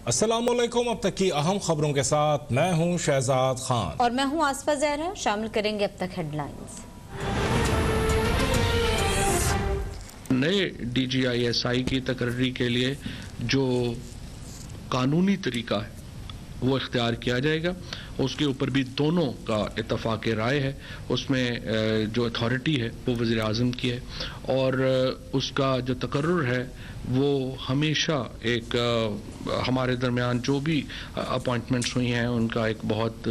अस्सलामुअलैकुम। अब तक की अहम खबरों के साथ मैं हूं शहजाद खान और मैं हूं आसफा ज़हरा। शामिल करेंगे अब तक हेडलाइंस। नए DGISI की तकर्री के लिए जो कानूनी तरीका है वो इख्तियार किया जाएगा। उसके ऊपर भी दोनों का इत्तफाक राय है। उसमें जो अथॉरिटी है वो वज़ीर आज़म की है और उसका जो तकर्रुर है वो हमेशा एक हमारे दरमियान जो भी अपॉइंटमेंट्स हुई हैं उनका एक बहुत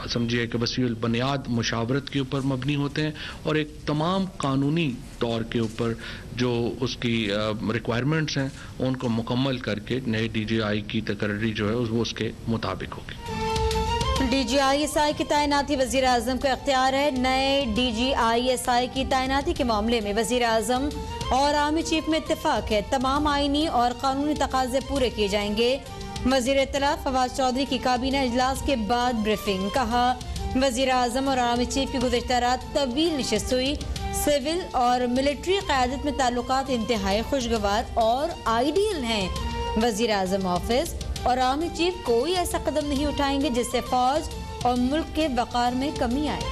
समझिए कि वसीउल बुनियाद मुशावरत के ऊपर मबनी होते हैं और एक तमाम कानूनी तौर के ऊपर जो उसकी रिक्वायरमेंट्स हैं उनको मुकम्मल करके नए DGI की तकर्री जो है वो उसके मुताबिक होगी। DGISI की तैनाती वज़ीर आज़म का इख्तियार है। नए DGISI की तैनाती के मामले में वज़ीर आज़म और आर्मी चीफ में इत्तेफाक है। तमाम आईनी और कानूनी तकाजे पूरे किए जाएंगे। वज़ीर इत्तलात फवाद चौधरी की काबीना इजलास के बाद ब्रीफिंग। कहा वज़ीर आज़म और आर्मी चीफ की गुज़िश्ता रात तवील नशिस्त हुई। सिविल और मिलिट्री क़यादत में ताल्लुकात इंतहाई खुशगवार और आइडियल हैं। वज़ीर आज़म ऑफिस और आर्मी चीफ कोई ऐसा कदम नहीं उठाएंगे जिससे फौज और मुल्क के वक़ार में कमी आए।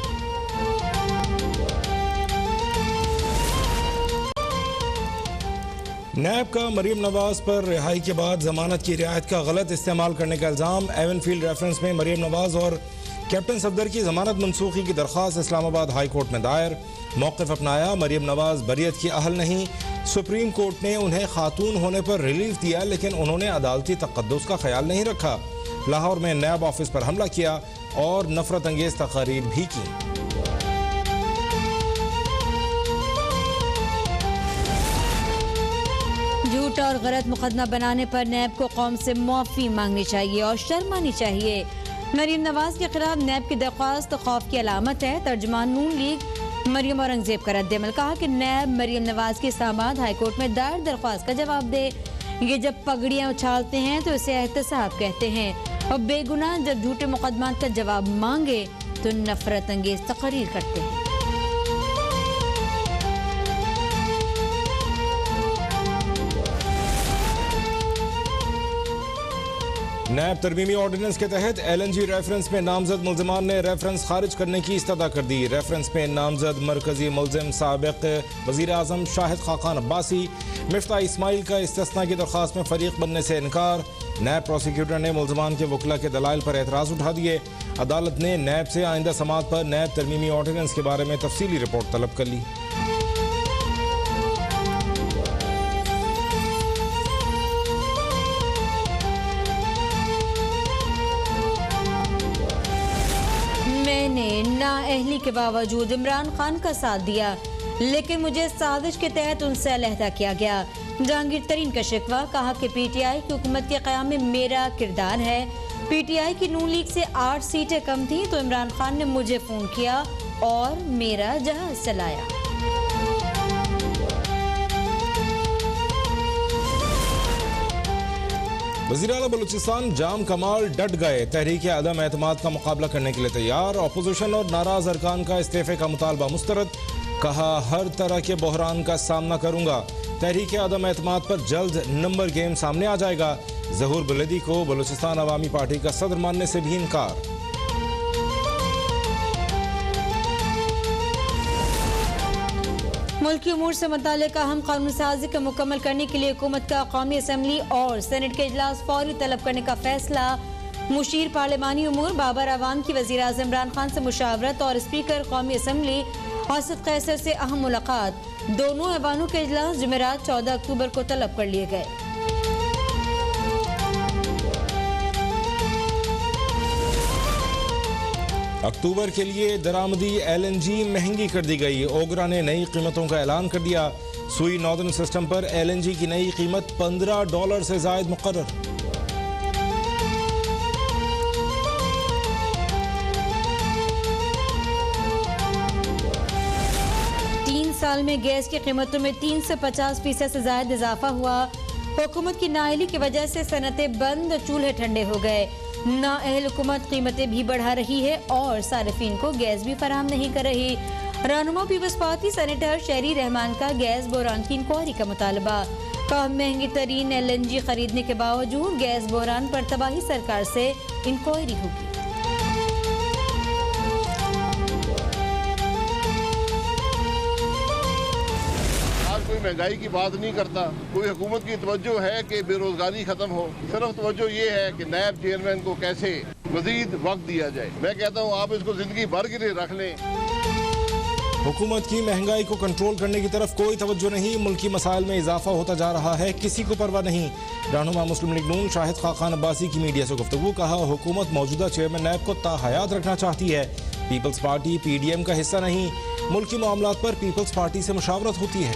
नैब का मरीम नवाज पर रिहाई के बाद जमानत की रियायत का गलत इस्तेमाल करने का इल्ज़ाम। एवनफील्ड रेफरेंस में मरीम नवाज और कैप्टन सफदर की जमानत मनसूखी की दरख्वास्त इस्लामाबाद हाई कोर्ट में दायर। मौक़िफ़ अपनाया, मरीम नवाज बरियत की अहल नहीं। सुप्रीम कोर्ट ने उन्हें खातून होने पर रिलीफ दिया लेकिन उन्होंने अदालती तक़द्दुस का ख्याल नहीं रखा। लाहौर में नैब ऑफिस पर हमला किया और नफरत अंगेज तकारीर भी की। झूठ और गलत मुकदमा बनाने पर नैब को कौम से माफी मांगनी चाहिए और शर्मानी चाहिए। मरीम नवाज के खिलाफ नैब की दरख्वास्त खौफ की अलामत है। तर्जुमान नून लीग मरियम औरंगजेब का रद्द-ए-अमल। कहा कि नैब मरियम नवाज की इस्लामाबाद हाई कोर्ट में दायर दरख्वास्त का जवाब दे। ये जब पगड़ियाँ उछालते हैं तो इसे एहतसाब कहते हैं और बेगुनाह जब झूठे मुकदमात का जवाब मांगे तो नफरत अंगेज तकरीर करते हैं। नैब तरमीमी ऑर्डिनेंस के तहत LNG रेफरेंस में नामजद मुल्जिमान ने रेफरेंस खारिज करने की इस्तदा कर दी। रेफरेंस में नामजद मरकजी मुल्जिम साबिक वज़ीर आज़म शाहिद खाकान अब्बासी मिफ्ता इस्माइल का इस्तिस्ना की दरख्वास्त में फरीक बनने से इनकार। नैब प्रोसिक्यूटर ने मुल्जिमान के वकला के दलाइल पर एतराज़ उठा दिए। अदालत ने नैब से आइंदा समात पर नैब तरमीमी ऑर्डिनेंस के बारे में तफसीली रिपोर्ट तलब कर ली। नाअहली के बावजूद इमरान खान का साथ दिया लेकिन मुझे साजिश के तहत उनसे अलहदा किया गया। जहांगीर तरीन का शिकवा। कहा कि PTI की हुकूमत के क़याम में मेरा किरदार है। PTI की नून लीग से 8 सीटें कम थी तो इमरान खान ने मुझे फ़ोन किया और मेरा जहाज चलाया। वज़ीर आला बलूचिस्तान जाम कमाल डट गए। तहरीक अदम एतमाद का मुकाबला करने के लिए तैयार। अपोजिशन और नाराज अरकान का इस्तीफे का मुतालबा मुस्तरद। कहा हर तरह के बहरान का सामना करूंगा। तहरीक अदम एतमाद पर जल्द नंबर गेम सामने आ जाएगा। ज़हूर बुलेदी को बलूचिस्तान अवामी पार्टी का सदर मानने से भी इनकार। मुल्की उमूर से मुताल्लिक़ अहम कानून साजी को मुकम्मल करने के लिए हुकूमत का कौमी असम्बली और सेनेट के इजलास फौरी तलब करने का फैसला। मुशीर पार्लिमानी उमूर बाबर अवाम की वज़ीर आज़म इमरान खान से मुशावरत और स्पीकर कौमी असम्बली आसिफ कैसर से अहम मुलाकात। दोनों ऐवानों के इजलास जुमेरात 14 अक्टूबर को तलब कर लिए गए। अक्टूबर के लिए दरामदी LNG महंगी कर दी गई। ओगरा ने नई कीमतों का ऐलान कर दिया। सुई नॉर्दर्न सिस्टम पर LNG की नई कीमत $15 से ज़ायद मुकर्रर। साल में गैस की कीमतों में 350% से ज़ायद इजाफा हुआ। हुकूमत की नाअहली की वजह से सनतें बंद, चूल्हे ठंडे हो गए। नाअहल हुकूमत कीमतें भी बढ़ा रही है और सार्फिन को गैस भी फराहम नहीं कर रही। रहनुमा पीपल्स पार्टी सेनेटर शहरी रहमान का गैस बहरान की इंक्वायरी का मुतालबा। कहा महंगी तरीन LNG खरीदने के बावजूद गैस बहरान पर तबाही, सरकार से इंक्वायरी होगी। कोई महंगाई की बात नहीं करता, कोई हुकूमत की तवज्जो है कि बेरोजगारी खत्म हो, सिर्फ तवज्जो ये है कि नायब चेयरमैन को कैसे मजीद वक्त दिया जाए। मैं कहता हूँ आप इसको जिंदगी भर के लिए रख लें। हुकूमत की महंगाई को कंट्रोल करने की तरफ कोई तवज्जो नहीं, मुल्की मसाइल में इजाफा होता जा रहा है, किसी को परवाह नहीं। रहनुमा मुस्लिम लीग नून शाहिद खाकान अब्बासी की मीडिया से गुफ्तगू, कहा हुकूमत मौजूदा चेयरमैन नायब को ताहयात रखना चाहती है, पीपल्स पार्टी PDM का हिस्सा नहीं, मुल्की मामलात पर पीपल्स पार्टी से मुशावरत होती है।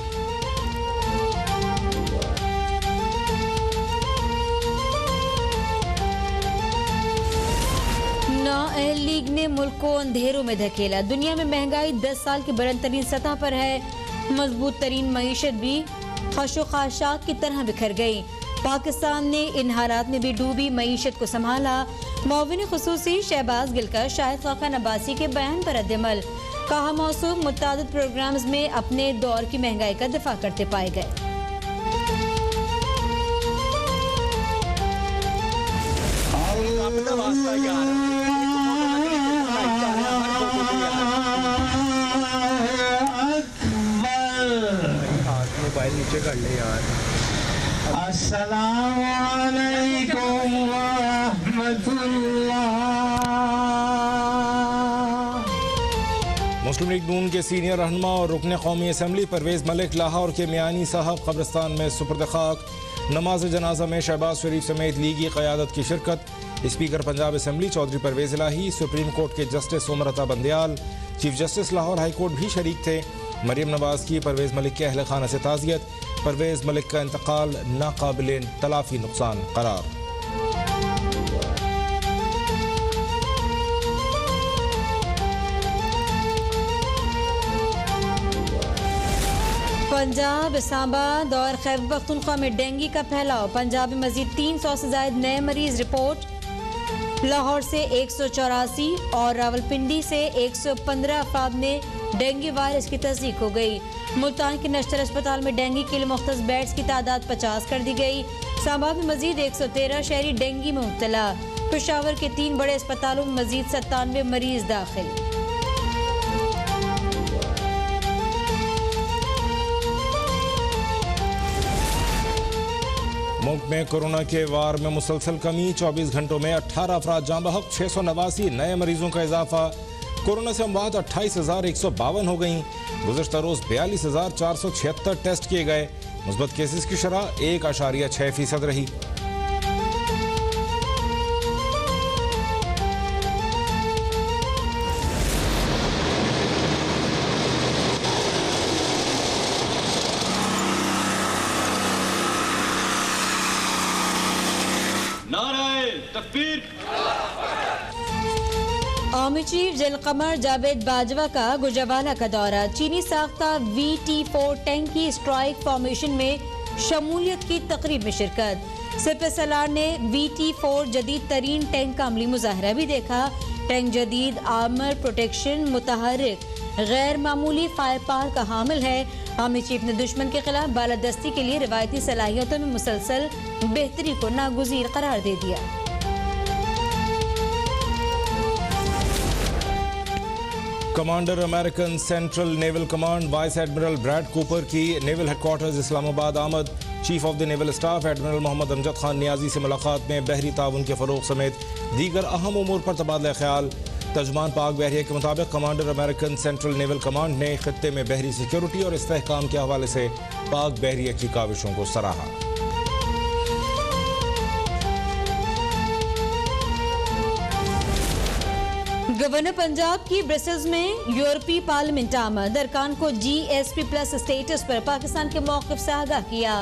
नाअहल लीग ने मुल्क को अंधेरों में धकेला, दुनिया में महंगाई 10 साल की बुलंद तरीन सतह पर है, मजबूत तरीन मईशत भी खशो खाशाक की तरह बिखर गई। पाकिस्तान ने इन हालात में भी डूबी मईशत को संभाला। मुआविन खुसूसी शहबाज गिल का शाहिद खाकान अब्बासी के बयान पर रद्द-ए-अमल, कहा मौसूम मुतादिद प्रोग्राम्स में अपने दौर की महंगाई का दिफा करते पाए गए। मोबाइल नीचे कर ले यार। अस्सलाम वालेकुम व रहमतुल्लाह। मुस्लिम लीग नून के सीनियर रहनुमा और रुकन कौमी असम्बली परवेज़ मलिक लाहौर के मियानी साहब कब्रिस्तान में सुपुर्द खाक। नमाज जनाजा में शहबाज शरीफ समेत लीगी क़यादत की शिरकत। स्पीकर पंजाब असम्बली चौधरी परवेज़ इलाही, सुप्रीम कोर्ट के justice Umar Ata Bandial, chief justice Lahore high court भी शरीक थे। मरियम नवाज की परवेज़ मलिक के अहल खाना से ताज़ियत, परवेज़ मलिक का इंतकाल नाकाबिले तलाफी नुकसान करार। पंजाब, इस्लामाबाद और खैबर पख्तूनख्वा में डेंगू का फैलाव, पंजाब में मजीद 300 से ज्यादा नए मरीज रिपोर्ट। लाहौर से 184 और रावलपिंडी से 115 अफराद में डेंगू वायरस की तस्दीक हो गई। मुल्तान के नश्तर अस्पताल में डेंगू के लिए मुख्तस बेड्स की तादाद 50 कर दी गई। इस्लामाबाद में मजीद 113 शहरी डेंगू में मुब्तला। पेशावर के 3 बड़े अस्पतालों में मजीद 97 मरीज दाखिल। मुल्क में कोरोना के वार में मुसलसल कमी, 24 घंटों में 18 अफराद जाँ बहक, 689 नए मरीजों का इजाफा। कोरोना से अमवात 28,152 हो गई। गुज़श्ता रोज 42,476 टेस्ट किए गए। मुस्बत केसेस की शरह 1.6% रही। Army chief general Qamar Javed Bajwa का गुजरावाला का दौरा। चीनी साख्ता VT-4 टैंक की स्ट्राइक फॉर्मेशन में शमूलियत की तकरीब में शिरकत। सिपहसालार ने VT-4 जदीद तरीन टैंक का अमली मुजाहरा भी देखा। टैंक जदीद आर्मर प्रोटेक्शन, मुतहर्रिक, गैर मामूली फायर पावर का हामिल है। आर्मी चीफ ने दुश्मन के खिलाफ बालादस्ती के लिए रिवायती सलाहियतों में मुसलसल बेहतरी को नागुज़ीर करार दे दिया। Commander American Central Naval Command vice admiral Brad Cooper की नेवल हेडक्वार्टर्स इस्लामाबाद आमद। Chief of the naval staff admiral Mohammad Amjad Khan Niazi से मुलाकात में बहरी ताउन के फ़रोग़ समेत दीगर अहम उमूर पर तबादला ख्याल। तर्जुमान पाक बहरिया के मुताबिक commander American Central Naval command ने खित्ते में बहरी सिक्योरिटी और इस्तेहकाम के हवाले से पाक बहरिया की काविशों को सराहा। गवर्नर पंजाब की ब्रसेल्स में यूरोपीय पार्लियामेंट आमद। अरकान को GSP+ स्टेटस पर पाकिस्तान के मौक़िफ़ से आगाह किया।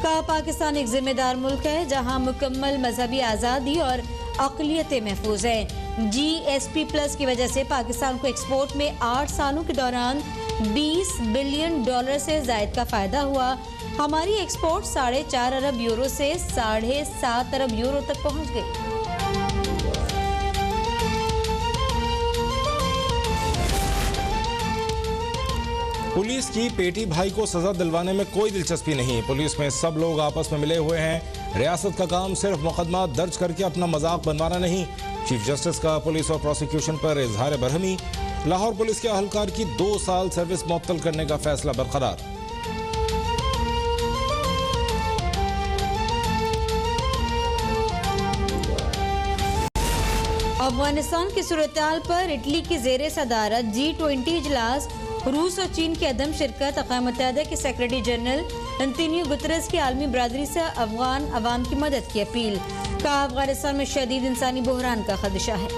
कहा पाकिस्तान एक जिम्मेदार मुल्क है जहां मुकम्मल मजहबी आज़ादी और अक़लियतें महफूज हैं। GSP+ की वजह से पाकिस्तान को एक्सपोर्ट में 8 सालों के दौरान $20 बिलियन से ज़ायद का फ़ायदा हुआ। हमारी एक्सपोर्ट 4.5 अरब यूरो से 7.5 अरब यूरो तक पहुँच गई। पुलिस की पेटी भाई को सजा दिलवाने में कोई दिलचस्पी नहीं। पुलिस में सब लोग आपस में मिले हुए हैं। रियासत का काम सिर्फ मुकदमा दर्ज करके अपना मजाक बनवाना नहीं। चीफ जस्टिस का पुलिस और प्रोसिक्यूशन पर इजहार बरहमी। लाहौर पुलिस के अहलकार की 2 साल सर्विस मुअत्तल करने का फैसला बरकरार। अफगानिस्तान की सूरत-ए-हाल पर इटली की ज़ेर सदारत G20 इजलास, रूस और चीन की अदम शिरकत। अक़वाम मुत्तहिदा के सेक्रेटरी जनरल अंतोनियो गुतरेस की आलमी बरादरी से अफगान अवाम की मदद की अपील। कहा, अफगानिस्तान में शदीद इंसानी बहरान का खदशा है।